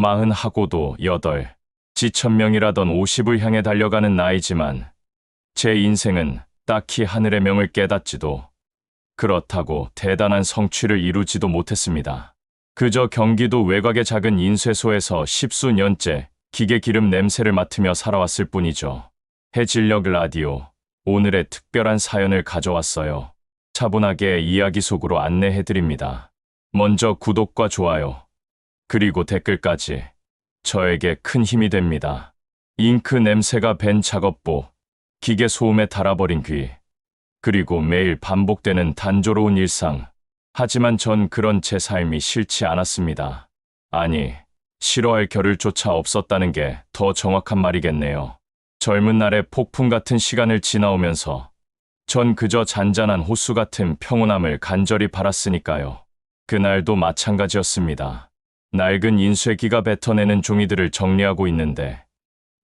40하고도 8, 지천명이라던 50을 향해 달려가는 나이지만 제 인생은 딱히 하늘의 명을 깨닫지도 그렇다고 대단한 성취를 이루지도 못했습니다. 그저 경기도 외곽의 작은 인쇄소에서 십수년째 기계 기름 냄새를 맡으며 살아왔을 뿐이죠. 해질녘 라디오, 오늘의 특별한 사연을 가져왔어요. 차분하게 이야기 속으로 안내해드립니다. 먼저 구독과 좋아요, 그리고 댓글까지 저에게 큰 힘이 됩니다. 잉크 냄새가 밴 작업복, 기계 소음에 달아버린 귀, 그리고 매일 반복되는 단조로운 일상. 하지만 전 그런 제 삶이 싫지 않았습니다. 아니, 싫어할 겨를조차 없었다는 게 더 정확한 말이겠네요. 젊은 날의 폭풍 같은 시간을 지나오면서 전 그저 잔잔한 호수 같은 평온함을 간절히 바랐으니까요. 그날도 마찬가지였습니다. 낡은 인쇄기가 뱉어내는 종이들을 정리하고 있는데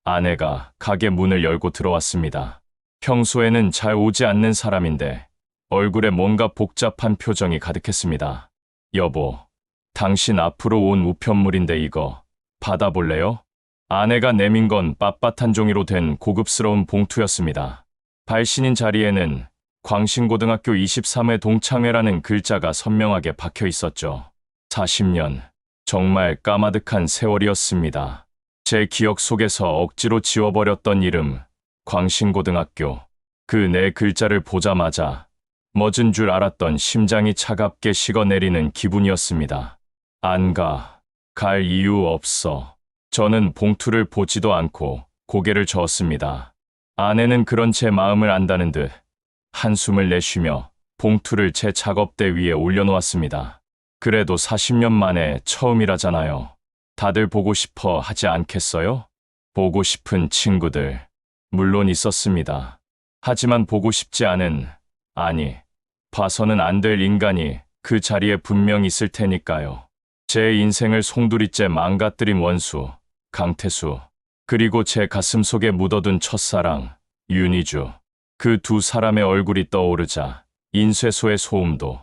아내가 가게 문을 열고 들어왔습니다. 평소에는 잘 오지 않는 사람인데 얼굴에 뭔가 복잡한 표정이 가득했습니다. 여보, 당신 앞으로 온 우편물인데 이거 받아볼래요? 아내가 내민 건 빳빳한 종이로 된 고급스러운 봉투였습니다. 발신인 자리에는 광신고등학교 23회 동창회라는 글자가 선명하게 박혀 있었죠. 40년, 정말 까마득한 세월이었습니다. 제 기억 속에서 억지로 지워버렸던 이름, 광신고등학교. 그 네 글자를 보자마자 멎은 줄 알았던 심장이 차갑게 식어내리는 기분이었습니다. 안 가, 갈 이유 없어. 저는 봉투를 보지도 않고 고개를 저었습니다. 아내는 그런 제 마음을 안다는 듯 한숨을 내쉬며 봉투를 제 작업대 위에 올려놓았습니다. 그래도 40년 만에 처음이라잖아요. 다들 보고 싶어 하지 않겠어요? 보고 싶은 친구들, 물론 있었습니다. 하지만 보고 싶지 않은, 아니, 봐서는 안 될 인간이 그 자리에 분명 있을 테니까요. 제 인생을 송두리째 망가뜨린 원수, 강태수, 그리고 제 가슴 속에 묻어둔 첫사랑, 윤희주. 그 두 사람의 얼굴이 떠오르자 인쇄소의 소음도,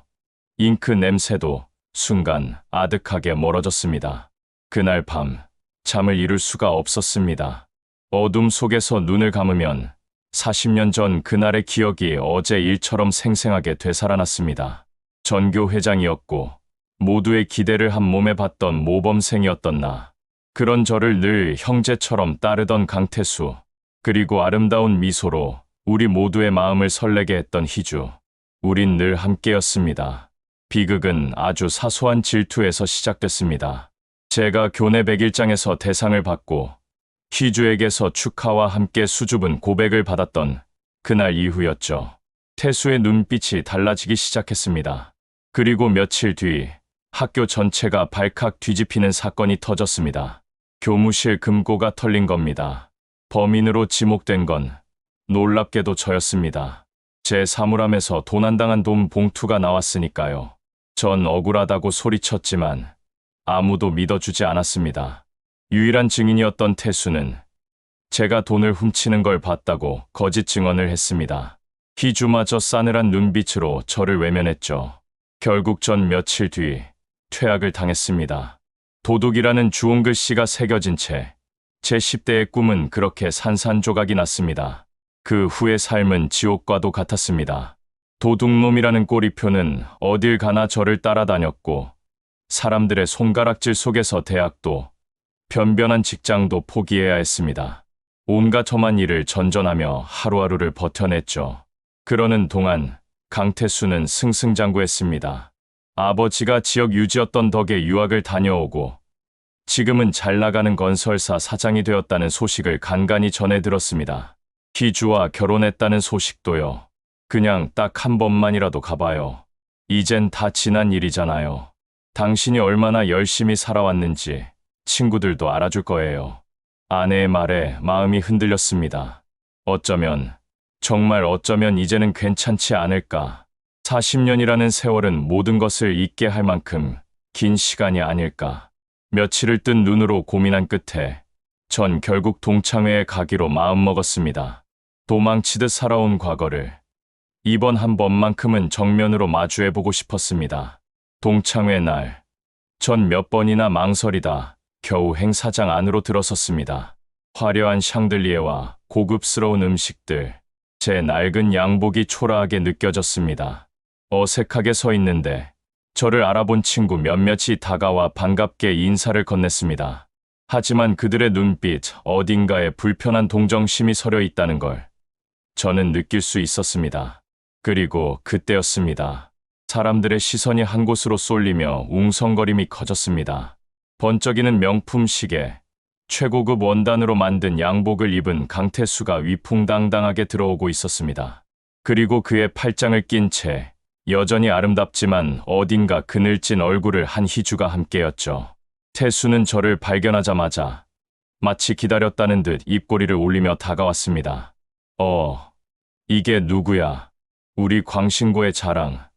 잉크 냄새도 순간 아득하게 멀어졌습니다. 그날 밤, 잠을 이룰 수가 없었습니다. 어둠 속에서 눈을 감으면 40년 전 그날의 기억이 어제 일처럼 생생하게 되살아났습니다. 전교 회장이었고 모두의 기대를 한 몸에 받던 모범생이었던 나. 그런 저를 늘 형제처럼 따르던 강태수. 그리고 아름다운 미소로 우리 모두의 마음을 설레게 했던 희주. 우린 늘 함께였습니다. 비극은 아주 사소한 질투에서 시작됐습니다. 제가 교내 100일장에서 대상을 받고 희주에게서 축하와 함께 수줍은 고백을 받았던 그날 이후였죠. 태수의 눈빛이 달라지기 시작했습니다. 그리고 며칠 뒤 학교 전체가 발칵 뒤집히는 사건이 터졌습니다. 교무실 금고가 털린 겁니다. 범인으로 지목된 건 놀랍게도 저였습니다. 제 사물함에서 도난당한 돈 봉투가 나왔으니까요. 전 억울하다고 소리쳤지만 아무도 믿어주지 않았습니다. 유일한 증인이었던 태수는 제가 돈을 훔치는 걸 봤다고 거짓 증언을 했습니다. 희주마저 싸늘한 눈빛으로 저를 외면했죠. 결국 전 며칠 뒤 퇴학을 당했습니다. 도둑이라는 주홍 글씨가 새겨진 채 제 10대의 꿈은 그렇게 산산조각이 났습니다. 그 후의 삶은 지옥과도 같았습니다. 도둑놈이라는 꼬리표는 어딜 가나 저를 따라다녔고 사람들의 손가락질 속에서 대학도 변변한 직장도 포기해야 했습니다. 온갖 험한 일을 전전하며 하루하루를 버텨냈죠. 그러는 동안 강태수는 승승장구했습니다. 아버지가 지역 유지였던 덕에 유학을 다녀오고 지금은 잘 나가는 건설사 사장이 되었다는 소식을 간간히 전해 들었습니다. 희주와 결혼했다는 소식도요. 그냥 딱 한 번만이라도 가봐요. 이젠 다 지난 일이잖아요. 당신이 얼마나 열심히 살아왔는지 친구들도 알아줄 거예요. 아내의 말에 마음이 흔들렸습니다. 어쩌면, 정말 어쩌면 이제는 괜찮지 않을까. 40년이라는 세월은 모든 것을 잊게 할 만큼 긴 시간이 아닐까. 며칠을 뜬 눈으로 고민한 끝에 전 결국 동창회에 가기로 마음먹었습니다. 도망치듯 살아온 과거를 이번 한 번만큼은 정면으로 마주해보고 싶었습니다. 동창회 날, 전 몇 번이나 망설이다 겨우 행사장 안으로 들어섰습니다. 화려한 샹들리에와 고급스러운 음식들, 제 낡은 양복이 초라하게 느껴졌습니다. 어색하게 서 있는데 저를 알아본 친구 몇몇이 다가와 반갑게 인사를 건넸습니다. 하지만 그들의 눈빛 어딘가에 불편한 동정심이 서려 있다는 걸 저는 느낄 수 있었습니다. 그리고 그때였습니다. 사람들의 시선이 한 곳으로 쏠리며 웅성거림이 커졌습니다. 번쩍이는 명품 시계, 최고급 원단으로 만든 양복을 입은 강태수가 위풍당당하게 들어오고 있었습니다. 그리고 그의 팔짱을 낀 채 여전히 아름답지만 어딘가 그늘진 얼굴을 한 희주가 함께였죠. 태수는 저를 발견하자마자 마치 기다렸다는 듯 입꼬리를 올리며 다가왔습니다. 이게 누구야? 우리 광신고의 자랑.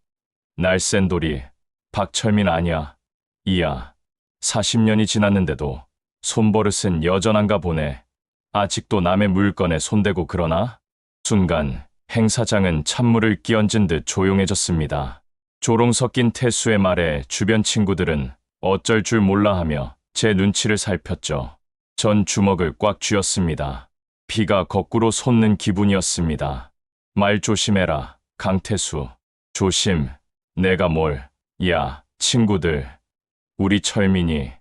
날쌘돌이 박철민 아냐? 이야, 40년이 지났는데도 손버릇은 여전한가 보네. 아직도 남의 물건에 손대고 그러나? 순간 행사장은 찬물을 끼얹은 듯 조용해졌습니다. 조롱 섞인 태수의 말에 주변 친구들은 어쩔 줄 몰라 하며 제 눈치를 살폈죠. 전 주먹을 꽉 쥐었습니다. 피가 거꾸로 솟는 기분이었습니다. 말 조심해라, 강태수. 조심. 내가 뭘. 야, 친구들. 우리 철민이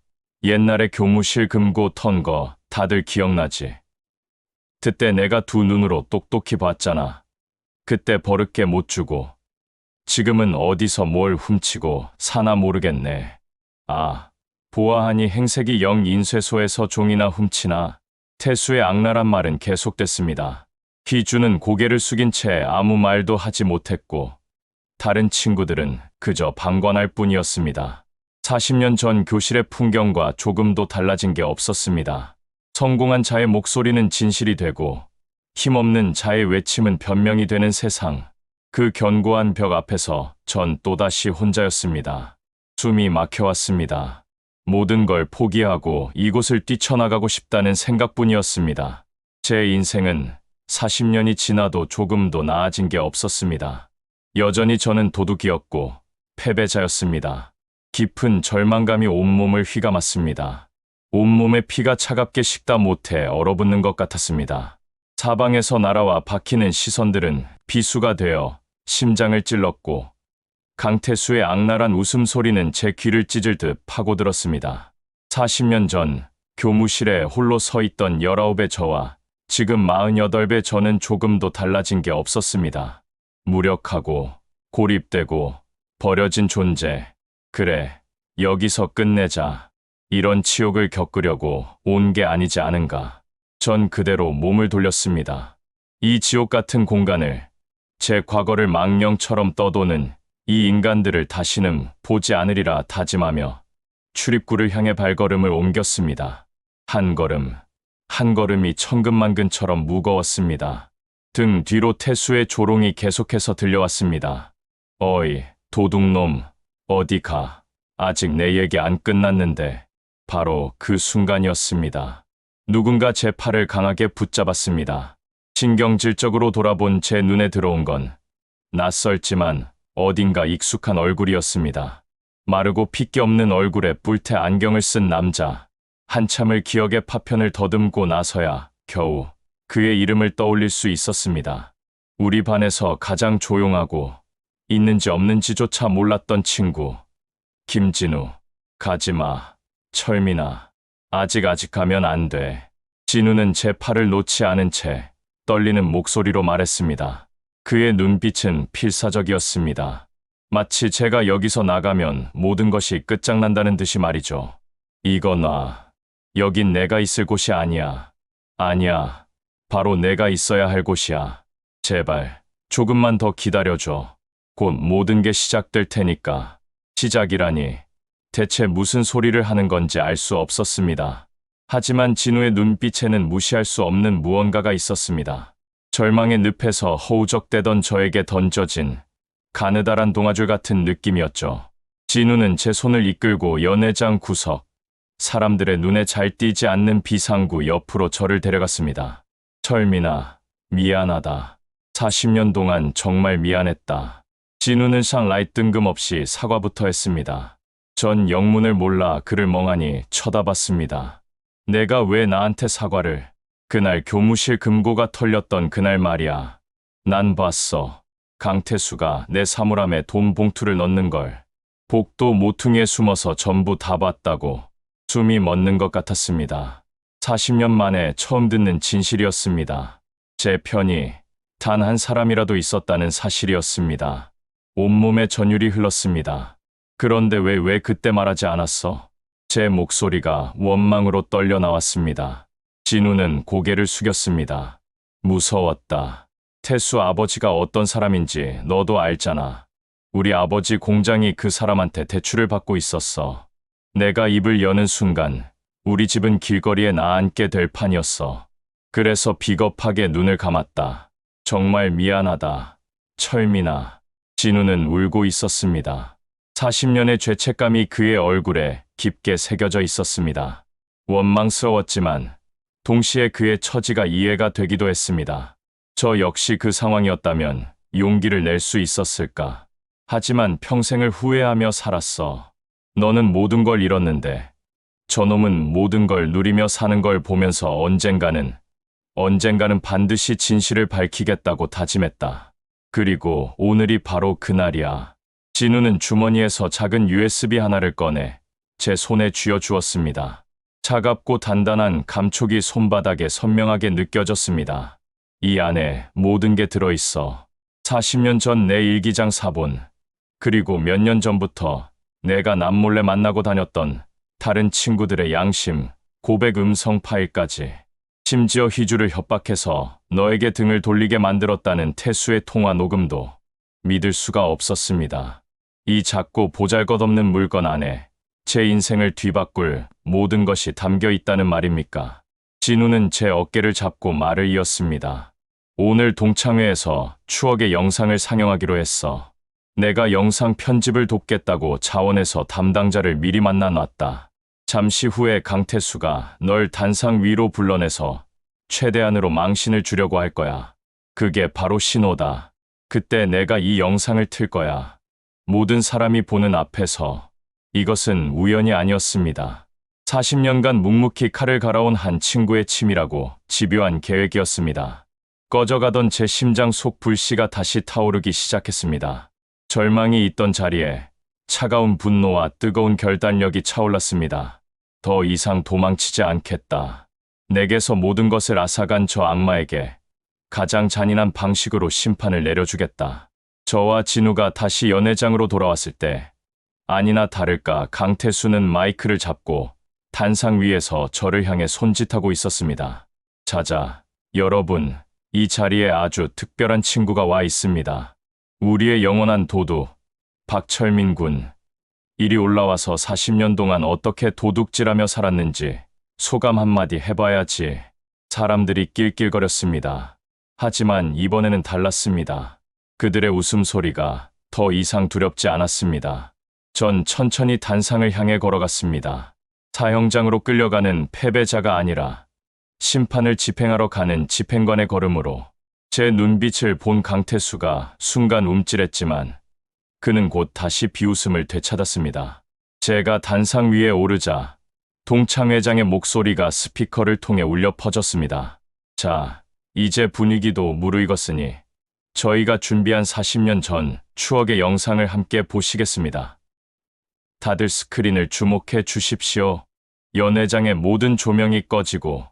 옛날에 교무실 금고 턴 거 다들 기억나지? 그때 내가 두 눈으로 똑똑히 봤잖아. 그때 버릇게 못 주고. 지금은 어디서 뭘 훔치고 사나 모르겠네. 보아하니 행색이 영 인쇄소에서 종이나 훔치나. 태수의 악랄한 말은 계속됐습니다. 희주는 고개를 숙인 채 아무 말도 하지 못했고 다른 친구들은 그저 방관할 뿐이었습니다. 40년 전 교실의 풍경과 조금도 달라진 게 없었습니다. 성공한 자의 목소리는 진실이 되고 힘없는 자의 외침은 변명이 되는 세상. 그 견고한 벽 앞에서 전 또다시 혼자였습니다. 숨이 막혀왔습니다. 모든 걸 포기하고 이곳을 뛰쳐나가고 싶다는 생각뿐이었습니다. 제 인생은 40년이 지나도 조금도 나아진 게 없었습니다. 여전히 저는 도둑이었고 패배자였습니다. 깊은 절망감이 온몸을 휘감았습니다. 온몸에 피가 차갑게 식다 못해 얼어붙는 것 같았습니다. 사방에서 날아와 박히는 시선들은 비수가 되어 심장을 찔렀고 강태수의 악랄한 웃음소리는 제 귀를 찢을 듯 파고들었습니다. 40년 전 교무실에 홀로 서 있던 19의 저와 지금 48의 저는 조금도 달라진 게 없었습니다. 무력하고 고립되고 버려진 존재. 그래, 여기서 끝내자. 이런 치욕을 겪으려고 온 게 아니지 않은가. 전 그대로 몸을 돌렸습니다. 이 지옥 같은 공간을, 제 과거를 망령처럼 떠도는 이 인간들을 다시는 보지 않으리라 다짐하며 출입구를 향해 발걸음을 옮겼습니다. 한 걸음, 한 걸음이 천근만근처럼 무거웠습니다. 등 뒤로 태수의 조롱이 계속해서 들려왔습니다. 어이, 도둑놈, 어디 가. 아직 내 얘기 안 끝났는데. 바로 그 순간이었습니다. 누군가 제 팔을 강하게 붙잡았습니다. 신경질적으로 돌아본 제 눈에 들어온 건 낯설지만 어딘가 익숙한 얼굴이었습니다. 마르고 핏기 없는 얼굴에 뿔테 안경을 쓴 남자. 한참을 기억의 파편을 더듬고 나서야 겨우 그의 이름을 떠올릴 수 있었습니다. 우리 반에서 가장 조용하고 있는지 없는지조차 몰랐던 친구. 김진우. 가지마. 철민아. 아직 가면 안 돼. 진우는 제 팔을 놓지 않은 채 떨리는 목소리로 말했습니다. 그의 눈빛은 필사적이었습니다. 마치 제가 여기서 나가면 모든 것이 끝장난다는 듯이 말이죠. 이거 놔. 여긴 내가 있을 곳이 아니야. 아니야. 바로 내가 있어야 할 곳이야. 제발 조금만 더 기다려줘. 곧 모든 게 시작될 테니까. 시작이라니. 대체 무슨 소리를 하는 건지 알 수 없었습니다. 하지만 진우의 눈빛에는 무시할 수 없는 무언가가 있었습니다. 절망의 늪에서 허우적대던 저에게 던져진 가느다란 동아줄 같은 느낌이었죠. 진우는 제 손을 이끌고 연회장 구석, 사람들의 눈에 잘 띄지 않는 비상구 옆으로 저를 데려갔습니다. 철민아, 미안하다. 40년 동안 정말 미안했다. 진우는 샹라이 뜬금없이 사과부터 했습니다. 전 영문을 몰라 그를 멍하니 쳐다봤습니다. 내가 왜 나한테 사과를? 그날 교무실 금고가 털렸던 그날 말이야. 난 봤어. 강태수가 내 사물함에 돈 봉투를 넣는 걸. 복도 모퉁이에 숨어서 전부 다 봤다고. 숨이 멎는 것 같았습니다. 40년 만에 처음 듣는 진실이었습니다. 제 편이 단 한 사람이라도 있었다는 사실이었습니다. 온몸에 전율이 흘렀습니다. 그런데 왜 그때 말하지 않았어? 제 목소리가 원망으로 떨려 나왔습니다. 진우는 고개를 숙였습니다. 무서웠다. 태수 아버지가 어떤 사람인지 너도 알잖아. 우리 아버지 공장이 그 사람한테 대출을 받고 있었어. 내가 입을 여는 순간 우리 집은 길거리에 나앉게 될 판이었어. 그래서 비겁하게 눈을 감았다. 정말 미안하다. 철민아. 진우는 울고 있었습니다. 40년의 죄책감이 그의 얼굴에 깊게 새겨져 있었습니다. 원망스러웠지만 동시에 그의 처지가 이해가 되기도 했습니다. 저 역시 그 상황이었다면 용기를 낼 수 있었을까? 하지만 평생을 후회하며 살았어. 너는 모든 걸 잃었는데 저놈은 모든 걸 누리며 사는 걸 보면서 언젠가는 반드시 진실을 밝히겠다고 다짐했다. 그리고 오늘이 바로 그날이야. 진우는 주머니에서 작은 USB 하나를 꺼내 제 손에 쥐어주었습니다. 차갑고 단단한 감촉이 손바닥에 선명하게 느껴졌습니다. 이 안에 모든 게 들어있어. 40년 전 내 일기장 사본, 그리고 몇 년 전부터 내가 남몰래 만나고 다녔던 다른 친구들의 양심, 고백 음성 파일까지. 심지어 희주를 협박해서 너에게 등을 돌리게 만들었다는 태수의 통화 녹음도. 믿을 수가 없었습니다. 이 작고 보잘것없는 물건 안에 제 인생을 뒤바꿀 모든 것이 담겨 있다는 말입니까? 진우는 제 어깨를 잡고 말을 이었습니다. 오늘 동창회에서 추억의 영상을 상영하기로 했어. 내가 영상 편집을 돕겠다고 자원에서 담당자를 미리 만나놨다. 잠시 후에 강태수가 널 단상 위로 불러내서 최대한으로 망신을 주려고 할 거야. 그게 바로 신호다. 그때 내가 이 영상을 틀 거야. 모든 사람이 보는 앞에서. 이것은 우연이 아니었습니다. 40년간 묵묵히 칼을 갈아온 한 친구의 치밀하고 집요한 계획이었습니다. 꺼져가던 제 심장 속 불씨가 다시 타오르기 시작했습니다. 절망이 있던 자리에 차가운 분노와 뜨거운 결단력이 차올랐습니다. 더 이상 도망치지 않겠다. 내게서 모든 것을 앗아간 저 악마에게 가장 잔인한 방식으로 심판을 내려주겠다. 저와 진우가 다시 연회장으로 돌아왔을 때 아니나 다를까 강태수는 마이크를 잡고 단상 위에서 저를 향해 손짓하고 있었습니다. 자자, 여러분, 이 자리에 아주 특별한 친구가 와 있습니다. 우리의 영원한 도둑, 박철민 군. 이리 올라와서 40년 동안 어떻게 도둑질하며 살았는지 소감 한마디 해봐야지. 사람들이 낄낄거렸습니다. 하지만 이번에는 달랐습니다. 그들의 웃음소리가 더 이상 두렵지 않았습니다. 전 천천히 단상을 향해 걸어갔습니다. 사형장으로 끌려가는 패배자가 아니라 심판을 집행하러 가는 집행관의 걸음으로. 제 눈빛을 본 강태수가 순간 움찔했지만 그는 곧 다시 비웃음을 되찾았습니다. 제가 단상 위에 오르자 동창회장의 목소리가 스피커를 통해 울려 퍼졌습니다. 자, 이제 분위기도 무르익었으니 저희가 준비한 40년 전 추억의 영상을 함께 보시겠습니다. 다들 스크린을 주목해 주십시오. 연회장의 모든 조명이 꺼지고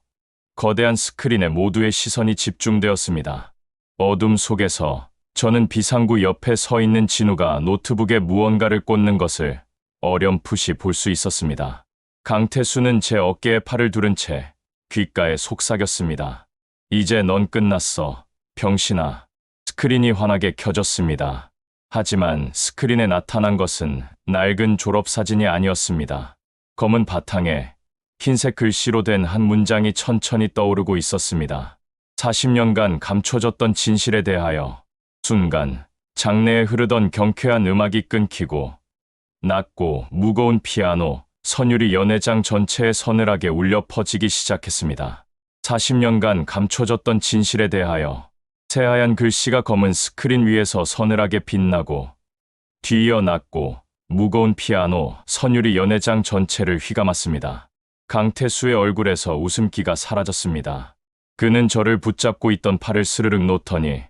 거대한 스크린에 모두의 시선이 집중되었습니다. 어둠 속에서 저는 비상구 옆에 서 있는 진우가 노트북에 무언가를 꽂는 것을 어렴풋이 볼 수 있었습니다. 강태수는 제 어깨에 팔을 두른 채 귓가에 속삭였습니다. 이제 넌 끝났어, 병신아. 스크린이 환하게 켜졌습니다. 하지만 스크린에 나타난 것은 낡은 졸업사진이 아니었습니다. 검은 바탕에 흰색 글씨로 된 한 문장이 천천히 떠오르고 있었습니다. 40년간 감춰졌던 진실에 대하여. 순간 장내에 흐르던 경쾌한 음악이 끊기고 낮고 무거운 피아노 선율이 연회장 전체에 서늘하게 울려 퍼지기 시작했습니다. 40년간 감춰졌던 진실에 대하여. 새하얀 글씨가 검은 스크린 위에서 서늘하게 빛나고 뒤이어 낮고 무거운 피아노, 선율이 연회장 전체를 휘감았습니다. 강태수의 얼굴에서 웃음기가 사라졌습니다. 그는 저를 붙잡고 있던 팔을 스르륵 놓더니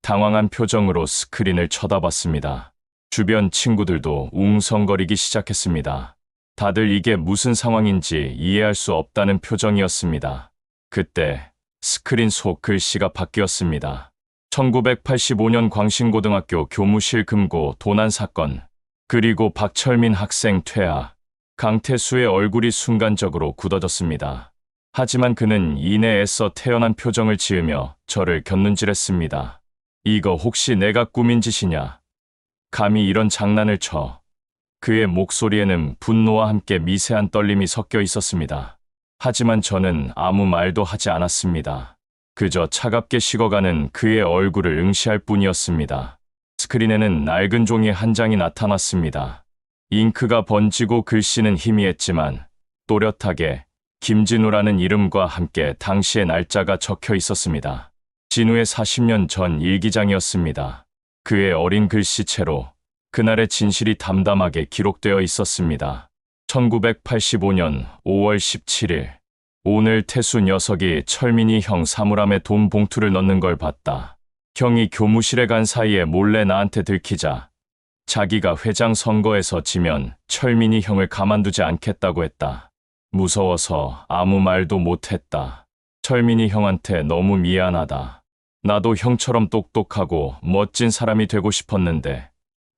당황한 표정으로 스크린을 쳐다봤습니다. 주변 친구들도 웅성거리기 시작했습니다. 다들 이게 무슨 상황인지 이해할 수 없다는 표정이었습니다. 그때 스크린 속 글씨가 바뀌었습니다. 1985년 광신고등학교 교무실 금고 도난 사건, 그리고 박철민 학생 퇴학. 강태수의 얼굴이 순간적으로 굳어졌습니다. 하지만 그는 이내 애써 태연한 표정을 지으며 저를 곁눈질했습니다. 이거 혹시 내가 꾸민 짓이냐? 감히 이런 장난을 쳐. 그의 목소리에는 분노와 함께 미세한 떨림이 섞여 있었습니다. 하지만 저는 아무 말도 하지 않았습니다. 그저 차갑게 식어가는 그의 얼굴을 응시할 뿐이었습니다. 스크린에는 낡은 종이 한 장이 나타났습니다. 잉크가 번지고 글씨는 희미했지만 또렷하게 김진우라는 이름과 함께 당시의 날짜가 적혀 있었습니다. 진우의 40년 전 일기장이었습니다. 그의 어린 글씨체로 그날의 진실이 담담하게 기록되어 있었습니다. 1985년 5월 17일. 오늘 태수 녀석이 철민이 형 사물함에 돈 봉투를 넣는 걸 봤다. 형이 교무실에 간 사이에 몰래 나한테 들키자 자기가 회장 선거에서 지면 철민이 형을 가만두지 않겠다고 했다. 무서워서 아무 말도 못했다. 철민이 형한테 너무 미안하다. 나도 형처럼 똑똑하고 멋진 사람이 되고 싶었는데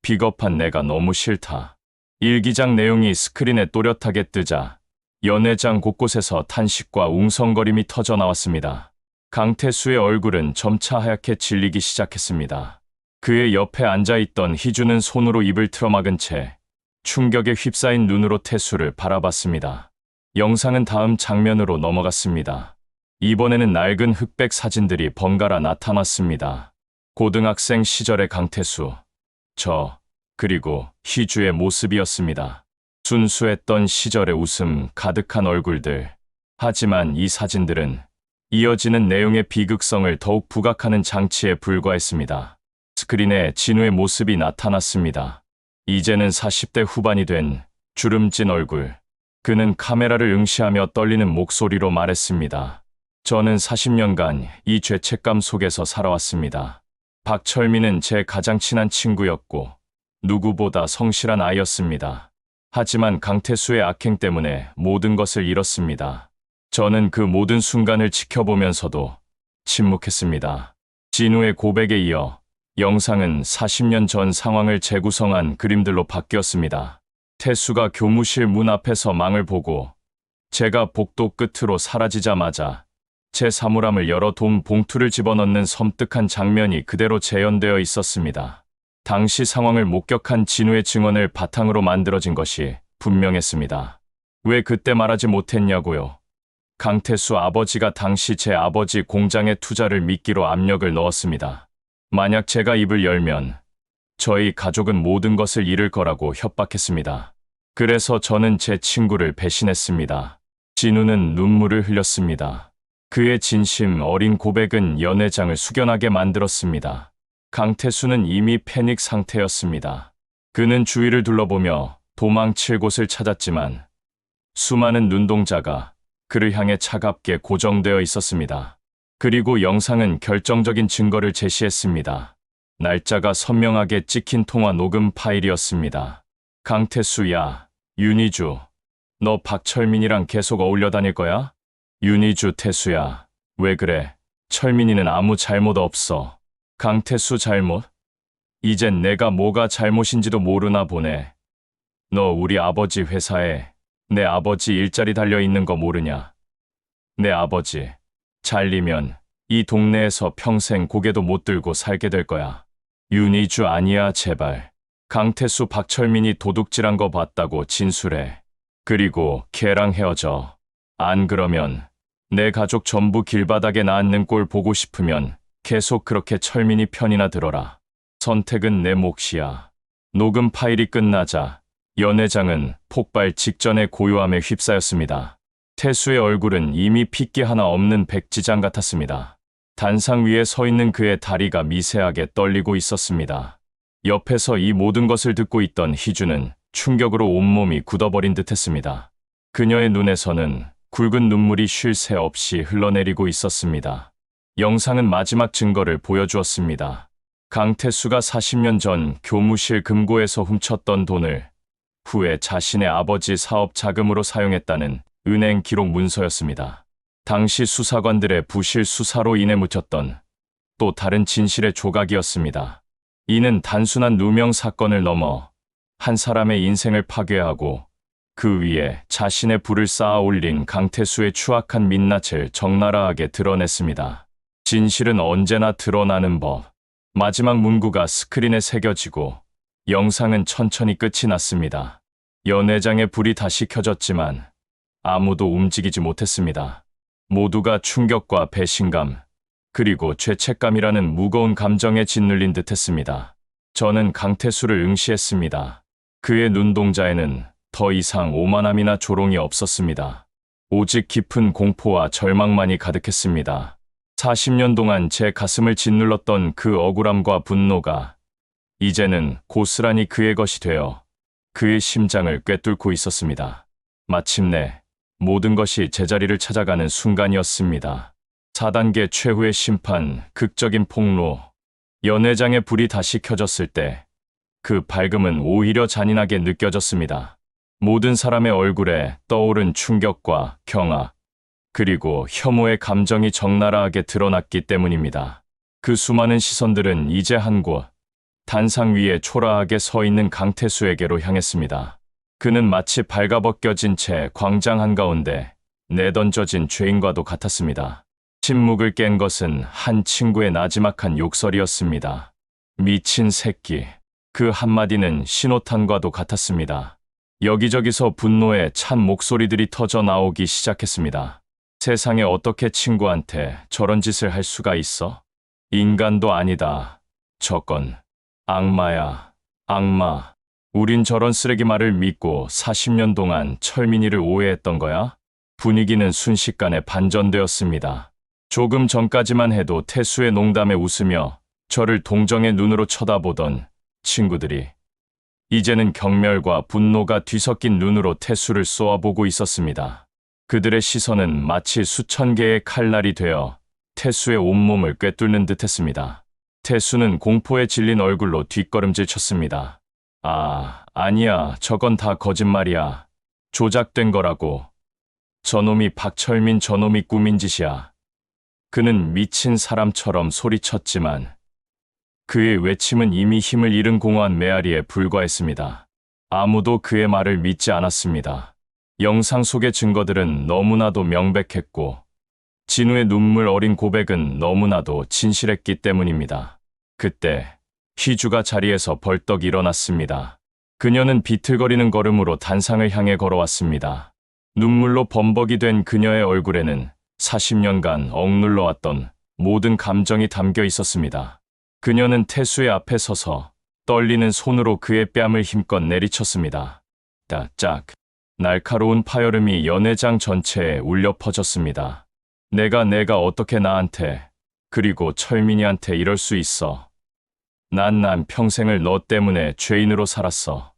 비겁한 내가 너무 싫다. 일기장 내용이 스크린에 또렷하게 뜨자 연회장 곳곳에서 탄식과 웅성거림이 터져 나왔습니다. 강태수의 얼굴은 점차 하얗게 질리기 시작했습니다. 그의 옆에 앉아있던 희주는 손으로 입을 틀어막은 채 충격에 휩싸인 눈으로 태수를 바라봤습니다. 영상은 다음 장면으로 넘어갔습니다. 이번에는 낡은 흑백 사진들이 번갈아 나타났습니다. 고등학생 시절의 강태수, 저, 그리고 희주의 모습이었습니다. 순수했던 시절의 웃음 가득한 얼굴들. 하지만 이 사진들은 이어지는 내용의 비극성을 더욱 부각하는 장치에 불과했습니다. 스크린에 진우의 모습이 나타났습니다. 이제는 40대 후반이 된 주름진 얼굴. 그는 카메라를 응시하며 떨리는 목소리로 말했습니다. 저는 40년간 이 죄책감 속에서 살아왔습니다. 박철민은 제 가장 친한 친구였고 누구보다 성실한 아이였습니다. 하지만 강태수의 악행 때문에 모든 것을 잃었습니다. 저는 그 모든 순간을 지켜보면서도 침묵했습니다. 진우의 고백에 이어 영상은 40년 전 상황을 재구성한 그림들로 바뀌었습니다. 태수가 교무실 문 앞에서 망을 보고 제가 복도 끝으로 사라지자마자 제 사물함을 열어 돈 봉투를 집어넣는 섬뜩한 장면이 그대로 재현되어 있었습니다. 당시 상황을 목격한 진우의 증언을 바탕으로 만들어진 것이 분명했습니다. 왜 그때 말하지 못했냐고요. 강태수 아버지가 당시 제 아버지 공장의 투자를 미끼로 압력을 넣었습니다. 만약 제가 입을 열면 저희 가족은 모든 것을 잃을 거라고 협박했습니다. 그래서 저는 제 친구를 배신했습니다. 진우는 눈물을 흘렸습니다. 그의 진심 어린 고백은 연회장을 숙연하게 만들었습니다. 강태수는 이미 패닉 상태였습니다. 그는 주위를 둘러보며 도망칠 곳을 찾았지만 수많은 눈동자가 그를 향해 차갑게 고정되어 있었습니다. 그리고 영상은 결정적인 증거를 제시했습니다. 날짜가 선명하게 찍힌 통화 녹음 파일이었습니다. 강태수야, 윤희주, 너 박철민이랑 계속 어울려 다닐 거야? 윤희주 태수야, 왜 그래? 철민이는 아무 잘못 없어. 강태수 잘못? 이젠 내가 뭐가 잘못인지도 모르나 보네. 너 우리 아버지 회사에 내 아버지 일자리 달려있는 거 모르냐? 내 아버지 잘리면 이 동네에서 평생 고개도 못 들고 살게 될 거야. 윤희주 아니야 제발. 강태수 박철민이 도둑질한 거 봤다고 진술해. 그리고 걔랑 헤어져. 안 그러면 내 가족 전부 길바닥에 낳는 꼴 보고 싶으면 계속 그렇게 철민이 편이나 들어라. 선택은 내 몫이야. 녹음 파일이 끝나자 연회장은 폭발 직전의 고요함에 휩싸였습니다. 태수의 얼굴은 이미 핏기 하나 없는 백지장 같았습니다. 단상 위에 서 있는 그의 다리가 미세하게 떨리고 있었습니다. 옆에서 이 모든 것을 듣고 있던 희주는 충격으로 온몸이 굳어버린 듯했습니다. 그녀의 눈에서는 굵은 눈물이 쉴 새 없이 흘러내리고 있었습니다. 영상은 마지막 증거를 보여주었습니다. 강태수가 40년 전 교무실 금고에서 훔쳤던 돈을 후에 자신의 아버지 사업 자금으로 사용했다는 은행 기록 문서였습니다. 당시 수사관들의 부실 수사로 인해 묻혔던 또 다른 진실의 조각이었습니다. 이는 단순한 누명 사건을 넘어 한 사람의 인생을 파괴하고 그 위에 자신의 불을 쌓아 올린 강태수의 추악한 민낯을 적나라하게 드러냈습니다. 진실은 언제나 드러나는 법. 마지막 문구가 스크린에 새겨지고 영상은 천천히 끝이 났습니다. 연회장의 불이 다시 켜졌지만 아무도 움직이지 못했습니다. 모두가 충격과 배신감, 그리고 죄책감이라는 무거운 감정에 짓눌린 듯했습니다. 저는 강태수를 응시했습니다. 그의 눈동자에는 더 이상 오만함이나 조롱이 없었습니다. 오직 깊은 공포와 절망만이 가득했습니다. 40년 동안 제 가슴을 짓눌렀던 그 억울함과 분노가 이제는 고스란히 그의 것이 되어 그의 심장을 꿰뚫고 있었습니다. 마침내 모든 것이 제자리를 찾아가는 순간이었습니다. 4단계 최후의 심판, 극적인 폭로. 연회장의 불이 다시 켜졌을 때 그 밝음은 오히려 잔인하게 느껴졌습니다. 모든 사람의 얼굴에 떠오른 충격과 경악, 그리고 혐오의 감정이 적나라하게 드러났기 때문입니다. 그 수많은 시선들은 이제 한 곳, 단상 위에 초라하게 서 있는 강태수에게로 향했습니다. 그는 마치 발가벗겨진 채 광장 한가운데 내던져진 죄인과도 같았습니다. 침묵을 깬 것은 한 친구의 나지막한 욕설이었습니다. 미친 새끼. 그 한마디는 신호탄과도 같았습니다. 여기저기서 분노의 찬 목소리들이 터져 나오기 시작했습니다. 세상에 어떻게 친구한테 저런 짓을 할 수가 있어? 인간도 아니다. 저건 악마야. 악마. 우린 저런 쓰레기 말을 믿고 40년 동안 철민이를 오해했던 거야? 분위기는 순식간에 반전되었습니다. 조금 전까지만 해도 태수의 농담에 웃으며 저를 동정의 눈으로 쳐다보던 친구들이 이제는 경멸과 분노가 뒤섞인 눈으로 태수를 쏘아보고 있었습니다. 그들의 시선은 마치 수천 개의 칼날이 되어 태수의 온몸을 꿰뚫는 듯했습니다. 태수는 공포에 질린 얼굴로 뒷걸음질 쳤습니다. 아니야. 저건 다 거짓말이야. 조작된 거라고. 저놈이 박철민 저놈이 꾸민 짓이야. 그는 미친 사람처럼 소리쳤지만 그의 외침은 이미 힘을 잃은 공허한 메아리에 불과했습니다. 아무도 그의 말을 믿지 않았습니다. 영상 속의 증거들은 너무나도 명백했고 진우의 눈물 어린 고백은 너무나도 진실했기 때문입니다. 그때 희주가 자리에서 벌떡 일어났습니다. 그녀는 비틀거리는 걸음으로 단상을 향해 걸어왔습니다. 눈물로 범벅이 된 그녀의 얼굴에는 40년간 억눌러왔던 모든 감정이 담겨 있었습니다. 그녀는 태수의 앞에 서서 떨리는 손으로 그의 뺨을 힘껏 내리쳤습니다. 짝. 날카로운 파열음이 연회장 전체에 울려 퍼졌습니다. 내가 어떻게 나한테, 그리고 철민이한테 이럴 수 있어. 난 평생을 너 때문에 죄인으로 살았어.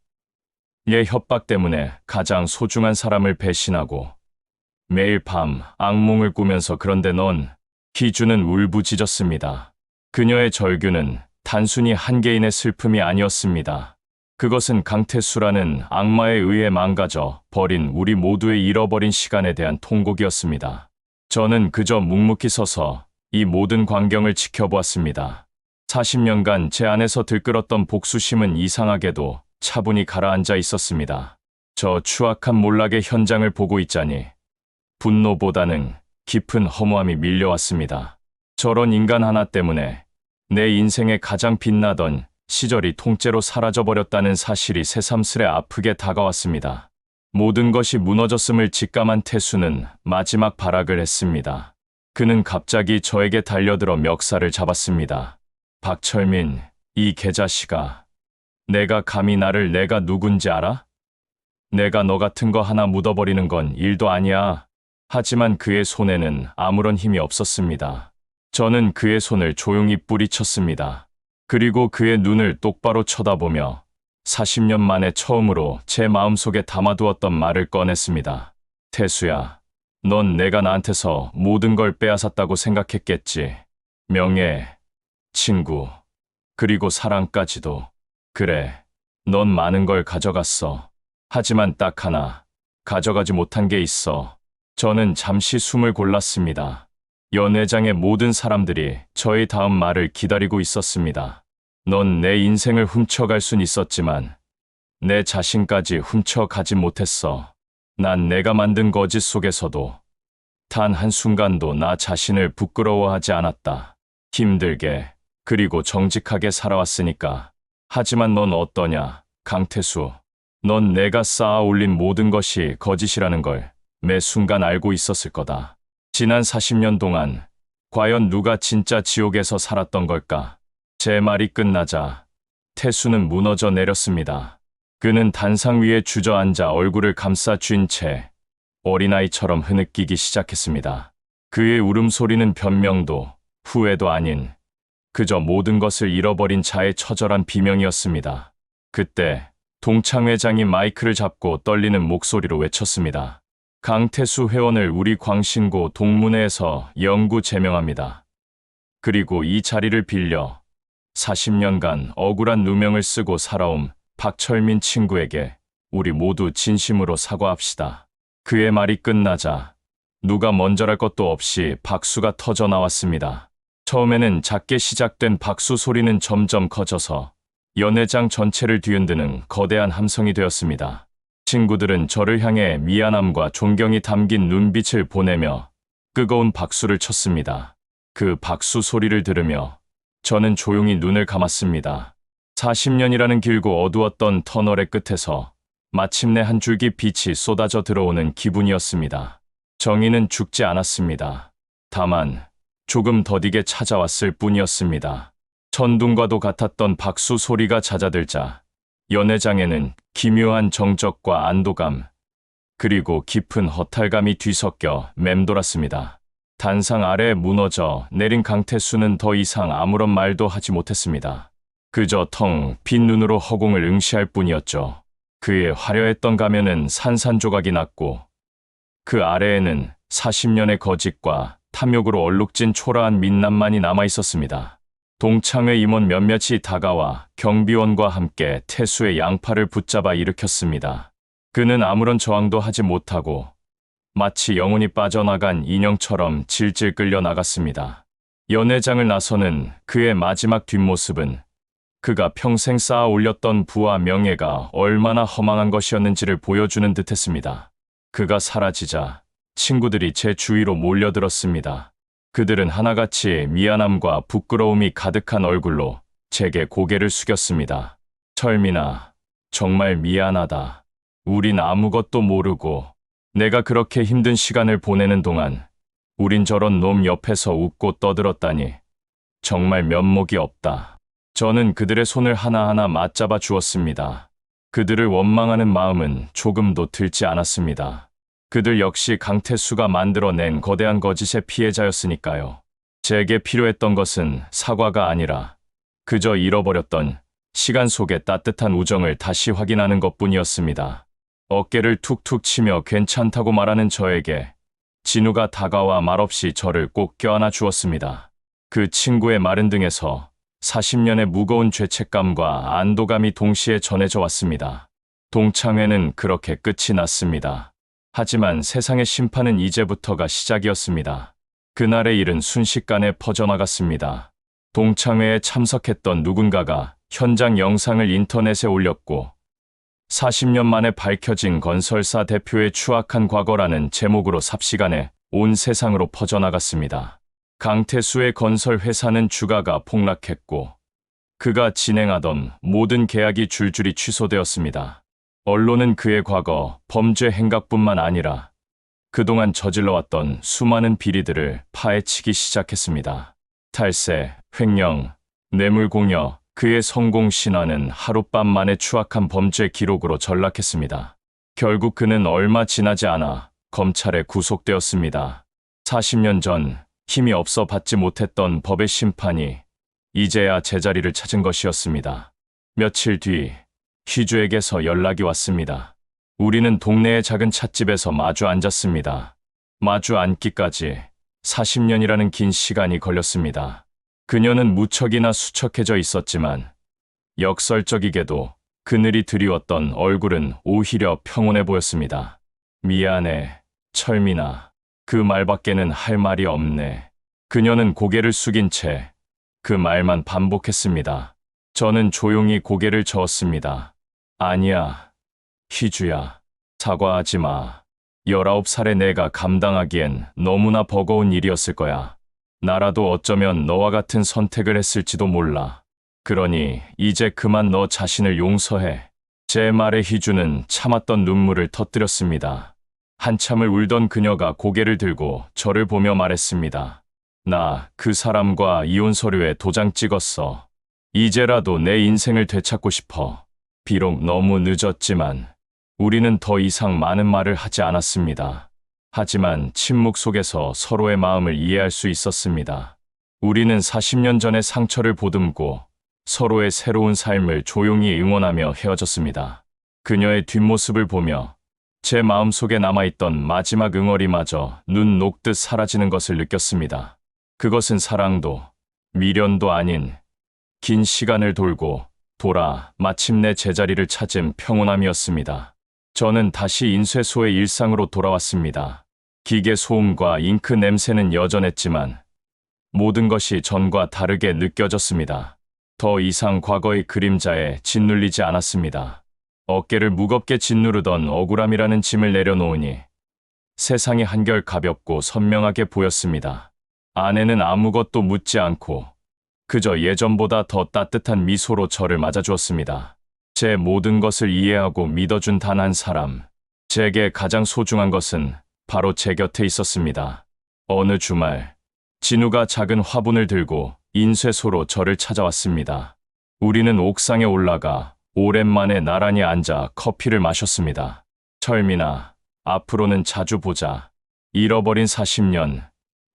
얘 협박 때문에 가장 소중한 사람을 배신하고 매일 밤 악몽을 꾸면서 그런데 넌. 희주는 울부짖었습니다. 그녀의 절규는 단순히 한 개인의 슬픔이 아니었습니다. 그것은 강태수라는 악마에 의해 망가져 버린 우리 모두의 잃어버린 시간에 대한 통곡이었습니다. 저는 그저 묵묵히 서서 이 모든 광경을 지켜보았습니다. 40년간 제 안에서 들끓었던 복수심은 이상하게도 차분히 가라앉아 있었습니다. 저 추악한 몰락의 현장을 보고 있자니 분노보다는 깊은 허무함이 밀려왔습니다. 저런 인간 하나 때문에 내 인생의 가장 빛나던 시절이 통째로 사라져버렸다는 사실이 새삼스레 아프게 다가왔습니다. 모든 것이 무너졌음을 직감한 태수는 마지막 발악을 했습니다. 그는 갑자기 저에게 달려들어 멱살을 잡았습니다. 박철민, 이 개자식아. 내가 감히 나를 내가 누군지 알아? 내가 너 같은 거 하나 묻어버리는 건 일도 아니야. 하지만 그의 손에는 아무런 힘이 없었습니다. 저는 그의 손을 조용히 뿌리쳤습니다. 그리고 그의 눈을 똑바로 쳐다보며 40년 만에 처음으로 제 마음속에 담아두었던 말을 꺼냈습니다. 태수야, 넌 내가 나한테서 모든 걸 빼앗았다고 생각했겠지. 명예, 친구, 그리고 사랑까지도. 그래, 넌 많은 걸 가져갔어. 하지만 딱 하나, 가져가지 못한 게 있어. 저는 잠시 숨을 골랐습니다. 연회장의 모든 사람들이 저의 다음 말을 기다리고 있었습니다. 넌 내 인생을 훔쳐갈 순 있었지만 내 자신까지 훔쳐가지 못했어. 난 내가 만든 거짓 속에서도 단 한순간도 나 자신을 부끄러워하지 않았다. 힘들게 그리고 정직하게 살아왔으니까. 하지만 넌 어떠냐, 강태수. 넌 내가 쌓아 올린 모든 것이 거짓이라는 걸 매 순간 알고 있었을 거다. 지난 40년 동안 과연 누가 진짜 지옥에서 살았던 걸까? 제 말이 끝나자 태수는 무너져 내렸습니다. 그는 단상 위에 주저앉아 얼굴을 감싸 쥔 채 어린아이처럼 흐느끼기 시작했습니다. 그의 울음소리는 변명도 후회도 아닌 그저 모든 것을 잃어버린 자의 처절한 비명이었습니다. 그때 동창 회장이 마이크를 잡고 떨리는 목소리로 외쳤습니다. 강태수 회원을 우리 광신고 동문회에서 영구 제명합니다. 그리고 이 자리를 빌려 40년간 억울한 누명을 쓰고 살아온 박철민 친구에게 우리 모두 진심으로 사과합시다. 그의 말이 끝나자 누가 먼저랄 것도 없이 박수가 터져 나왔습니다. 처음에는 작게 시작된 박수 소리는 점점 커져서 연회장 전체를 뒤흔드는 거대한 함성이 되었습니다. 친구들은 저를 향해 미안함과 존경이 담긴 눈빛을 보내며 뜨거운 박수를 쳤습니다. 그 박수 소리를 들으며 저는 조용히 눈을 감았습니다. 40년이라는 길고 어두웠던 터널의 끝에서 마침내 한 줄기 빛이 쏟아져 들어오는 기분이었습니다. 정의는 죽지 않았습니다. 다만 조금 더디게 찾아왔을 뿐이었습니다. 천둥과도 같았던 박수 소리가 잦아들자 연회장에는 기묘한 정적과 안도감, 그리고 깊은 허탈감이 뒤섞여 맴돌았습니다. 단상 아래에 무너져 내린 강태수는 더 이상 아무런 말도 하지 못했습니다. 그저 텅 빈 눈으로 허공을 응시할 뿐이었죠. 그의 화려했던 가면은 산산조각이 났고 그 아래에는 40년의 거짓과 탐욕으로 얼룩진 초라한 민낯만이 남아있었습니다. 동창회 임원 몇몇이 다가와 경비원과 함께 태수의 양팔을 붙잡아 일으켰습니다. 그는 아무런 저항도 하지 못하고 마치 영혼이 빠져나간 인형처럼 질질 끌려 나갔습니다. 연회장을 나서는 그의 마지막 뒷모습은 그가 평생 쌓아 올렸던 부와 명예가 얼마나 허망한 것이었는지를 보여주는 듯했습니다. 그가 사라지자 친구들이 제 주위로 몰려들었습니다. 그들은 하나같이 미안함과 부끄러움이 가득한 얼굴로 제게 고개를 숙였습니다. 철민아, 정말 미안하다. 우린 아무것도 모르고 내가 그렇게 힘든 시간을 보내는 동안 우린 저런 놈 옆에서 웃고 떠들었다니 정말 면목이 없다. 저는 그들의 손을 하나하나 맞잡아 주었습니다. 그들을 원망하는 마음은 조금도 들지 않았습니다. 그들 역시 강태수가 만들어낸 거대한 거짓의 피해자였으니까요. 제게 필요했던 것은 사과가 아니라 그저 잃어버렸던 시간 속의 따뜻한 우정을 다시 확인하는 것뿐이었습니다. 어깨를 툭툭 치며 괜찮다고 말하는 저에게 진우가 다가와 말없이 저를 꼭 껴안아 주었습니다. 그 친구의 마른 등에서 40년의 무거운 죄책감과 안도감이 동시에 전해져 왔습니다. 동창회는 그렇게 끝이 났습니다. 하지만 세상의 심판은 이제부터가 시작이었습니다. 그날의 일은 순식간에 퍼져나갔습니다. 동창회에 참석했던 누군가가 현장 영상을 인터넷에 올렸고 40년 만에 밝혀진 건설사 대표의 추악한 과거라는 제목으로 삽시간에 온 세상으로 퍼져나갔습니다. 강태수의 건설 회사는 주가가 폭락했고 그가 진행하던 모든 계약이 줄줄이 취소되었습니다. 언론은 그의 과거 범죄 행각뿐만 아니라 그동안 저질러왔던 수많은 비리들을 파헤치기 시작했습니다. 탈세, 횡령, 뇌물공여, 그의 성공 신화는 하룻밤 만에 추악한 범죄 기록으로 전락했습니다. 결국 그는 얼마 지나지 않아 검찰에 구속되었습니다. 40년 전 힘이 없어 받지 못했던 법의 심판이 이제야 제자리를 찾은 것이었습니다. 며칠 뒤 희주에게서 연락이 왔습니다. 우리는 동네의 작은 찻집에서 마주 앉았습니다. 마주 앉기까지 40년이라는 긴 시간이 걸렸습니다. 그녀는 무척이나 수척해져 있었지만 역설적이게도 그늘이 드리웠던 얼굴은 오히려 평온해 보였습니다. 미안해, 철민아. 그 말밖에는 할 말이 없네. 그녀는 고개를 숙인 채 그 말만 반복했습니다. 저는 조용히 고개를 저었습니다. 아니야, 희주야. 사과하지 마. 19살의 내가 감당하기엔 너무나 버거운 일이었을 거야. 나라도 어쩌면 너와 같은 선택을 했을지도 몰라. 그러니 이제 그만 너 자신을 용서해. 제 말에 희주는 참았던 눈물을 터뜨렸습니다. 한참을 울던 그녀가 고개를 들고 저를 보며 말했습니다. 나 그 사람과 이혼 서류에 도장 찍었어. 이제라도 내 인생을 되찾고 싶어. 비록 너무 늦었지만 우리는 더 이상 많은 말을 하지 않았습니다. 하지만 침묵 속에서 서로의 마음을 이해할 수 있었습니다. 우리는 40년 전의 상처를 보듬고 서로의 새로운 삶을 조용히 응원하며 헤어졌습니다. 그녀의 뒷모습을 보며 제 마음속에 남아있던 마지막 응어리마저 눈 녹듯 사라지는 것을 느꼈습니다. 그것은 사랑도 미련도 아닌 긴 시간을 돌고 돌아 마침내 제자리를 찾은 평온함이었습니다. 저는 다시 인쇄소의 일상으로 돌아왔습니다. 기계 소음과 잉크 냄새는 여전했지만 모든 것이 전과 다르게 느껴졌습니다. 더 이상 과거의 그림자에 짓눌리지 않았습니다. 어깨를 무겁게 짓누르던 억울함이라는 짐을 내려놓으니 세상이 한결 가볍고 선명하게 보였습니다. 아내는 아무것도 묻지 않고 그저 예전보다 더 따뜻한 미소로 저를 맞아주었습니다. 제 모든 것을 이해하고 믿어준 단 한 사람, 제게 가장 소중한 것은 바로 제 곁에 있었습니다. 어느 주말, 진우가 작은 화분을 들고 인쇄소로 저를 찾아왔습니다. 우리는 옥상에 올라가 오랜만에 나란히 앉아 커피를 마셨습니다. 철민아, 앞으로는 자주 보자. 잃어버린 40년,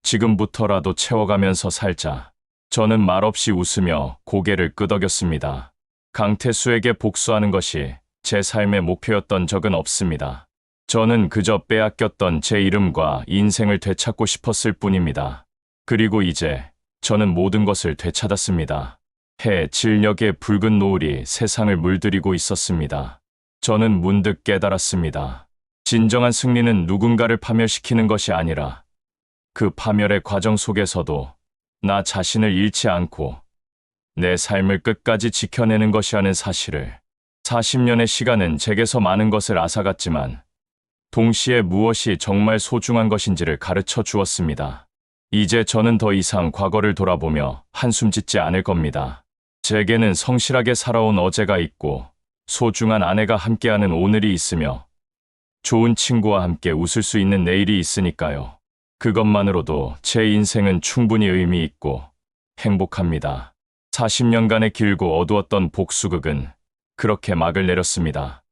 지금부터라도 채워가면서 살자. 저는 말없이 웃으며 고개를 끄덕였습니다. 강태수에게 복수하는 것이 제 삶의 목표였던 적은 없습니다. 저는 그저 빼앗겼던 제 이름과 인생을 되찾고 싶었을 뿐입니다. 그리고 이제 저는 모든 것을 되찾았습니다. 해 진력의 붉은 노을이 세상을 물들이고 있었습니다. 저는 문득 깨달았습니다. 진정한 승리는 누군가를 파멸시키는 것이 아니라 그 파멸의 과정 속에서도 나 자신을 잃지 않고 내 삶을 끝까지 지켜내는 것이라는 사실을. 40년의 시간은 제게서 많은 것을 앗아갔지만 동시에 무엇이 정말 소중한 것인지를 가르쳐 주었습니다. 이제 저는 더 이상 과거를 돌아보며 한숨 짓지 않을 겁니다. 제게는 성실하게 살아온 어제가 있고 소중한 아내가 함께하는 오늘이 있으며 좋은 친구와 함께 웃을 수 있는 내일이 있으니까요. 그것만으로도 제 인생은 충분히 의미 있고 행복합니다. 40년간의 길고 어두웠던 복수극은 그렇게 막을 내렸습니다.